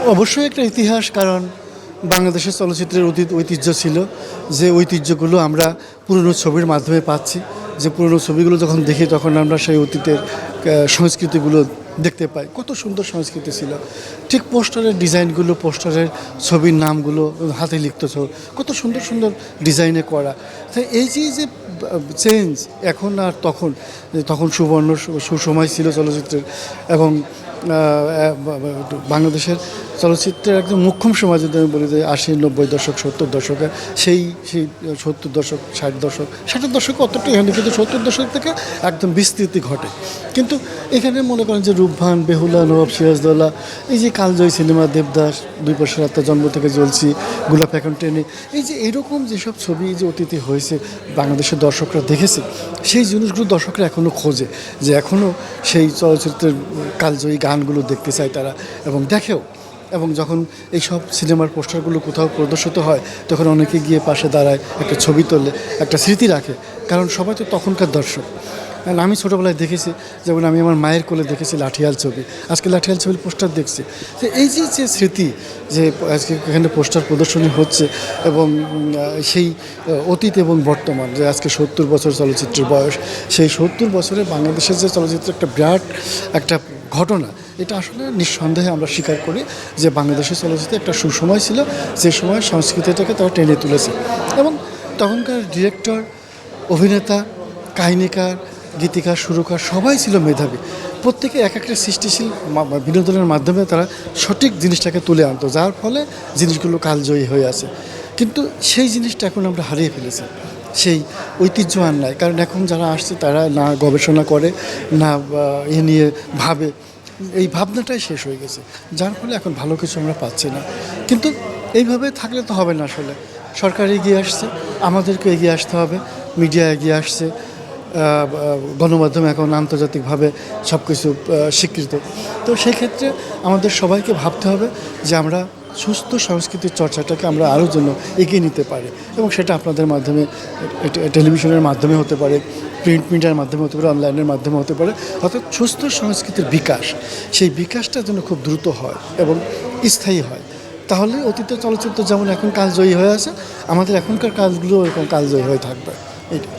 অবশ্যই একটা ইতিহাস, কারণ বাংলাদেশের চলচ্চিত্রের অতীত ঐতিহ্য ছিল, যে ঐতিহ্যগুলো আমরা পুরনো ছবির মাধ্যমে পাচ্ছি। যে পুরনো ছবিগুলো যখন দেখি তখন আমরা সেই অতীতের সংস্কৃতিগুলো দেখতে পাই। কত সুন্দর সংস্কৃতি ছিল। ঠিক পোস্টারের ডিজাইনগুলো, পোস্টারের ছবির নামগুলো হাতে লিখত, কত সুন্দর সুন্দর ডিজাইনে করা। তাই এই যে চেঞ্জ এখন আর তখন, তখন সুবর্ণ সুসময় ছিল চলচ্চিত্রের, এবং বাংলাদেশের চলচ্চিত্রের একদম মোক্ষম সময় যদি আমি বলি যে 80-90 দশক, 70 দশকে, সেই 70 দশক, 60 দশক, 60 দশকে অতটাই হয়নি, কিন্তু 70 দশক থেকে একদম বিস্তৃতি ঘটে। কিন্তু এখানে মনে করেন যে রূপবান, বেহুলা, নবাব সিরাজদৌল্লা, এই যে কালজয়ী সিনেমা, দেবদাস, দুই পাশের রাস্তা, জন্ম থেকে জ্বলছি, গোলাপ এখন ট্রেনে, এই যে এরকম যেসব ছবি যে অতীতে হয়েছে বাংলাদেশের দর্শকরা দেখেছে, সেই জিনিসগুলো দর্শকরা এখনও খোঁজে, যে এখনও সেই চলচ্চিত্রের কালজয়ী গানগুলো দেখতে চায় তারা, এবং দেখেও। এবং যখন এই সব সিনেমার পোস্টারগুলো কোথাও প্রদর্শিত হয়, তখন অনেকে গিয়ে পাশে দাঁড়ায়, একটা ছবি তোলে, একটা স্মৃতি রাখে, কারণ সবাই তো তখনকার দর্শক। আমি ছোটোবেলায় দেখেছি, যেমন আমি আমার মায়ের কোলে দেখেছি লাঠিয়াল ছবি, আজকে লাঠিয়াল ছবির পোস্টার দেখছি। তো এই যে স্মৃতি, যে আজকে এখানে পোস্টার প্রদর্শনী হচ্ছে, এবং সেই অতীত এবং বর্তমান, যে আজকে 70 বছর চলচ্চিত্রের বয়স, সেই 70 বছরে বাংলাদেশের যে চলচ্চিত্র একটা বিরাট একটা ঘটনা, এটা আসলে নিঃসন্দেহে আমরা স্বীকার করি যে বাংলাদেশের চলচ্চিত্রে একটা সুসময় ছিল, যে সময় সংস্কৃতিটাকে তারা টেনে তুলেছে। এবং তখনকার ডিরেক্টর, অভিনেতা, কাহিনীকার, গীতিকার, সুরকার সবাই ছিল মেধাবী। প্রত্যেকে এক একটা সৃষ্টিশীল বিনোদনের মাধ্যমে তারা সঠিক জিনিসটাকে তুলে আনতো, যার ফলে জিনিসগুলো কালজয়ী হয়ে আছে। কিন্তু সেই জিনিসটা এখন আমরা হারিয়ে ফেলেছি, সেই ঐতিহ্য আর নাই। কারণ এখন যারা আসছে তারা না গবেষণা করে, না এ নিয়ে ভাবে, এই ভাবনাটাই শেষ হয়ে গেছে, যার ফলে এখন ভালো কিছু আমরা পাচ্ছি না। কিন্তু এইভাবে থাকলে তো হবে না। আসলে সরকার এগিয়ে আসছে, আমাদেরকে এগিয়ে আসতে হবে, মিডিয়া এগিয়ে আসছে, গণমাধ্যম এখন আন্তর্জাতিকভাবে সব কিছু স্বীকৃত। তো সেই ক্ষেত্রে আমাদের সবাইকে ভাবতে হবে যে আমরা সুস্থ সংস্কৃতির চর্চাটাকে আমরা আরও জন্য এগিয়ে নিতে পারি, এবং সেটা আপনাদের মাধ্যমে, টেলিভিশনের মাধ্যমে হতে পারে, প্রিন্ট মিডিয়ার মাধ্যমে হতে পারে, অনলাইনের মাধ্যমে হতে পারে। অর্থাৎ সুস্থ সংস্কৃতির বিকাশ, সেই বিকাশটা যেন খুব দ্রুত হয় এবং স্থায়ী হয়। তাহলে অতীতের চলচ্চিত্র যেমন এখন কালজয়ী হয়ে আছে, আমাদের এখনকার কাজগুলো এরকম কালজয়ী হয়ে থাকবে। এইটা।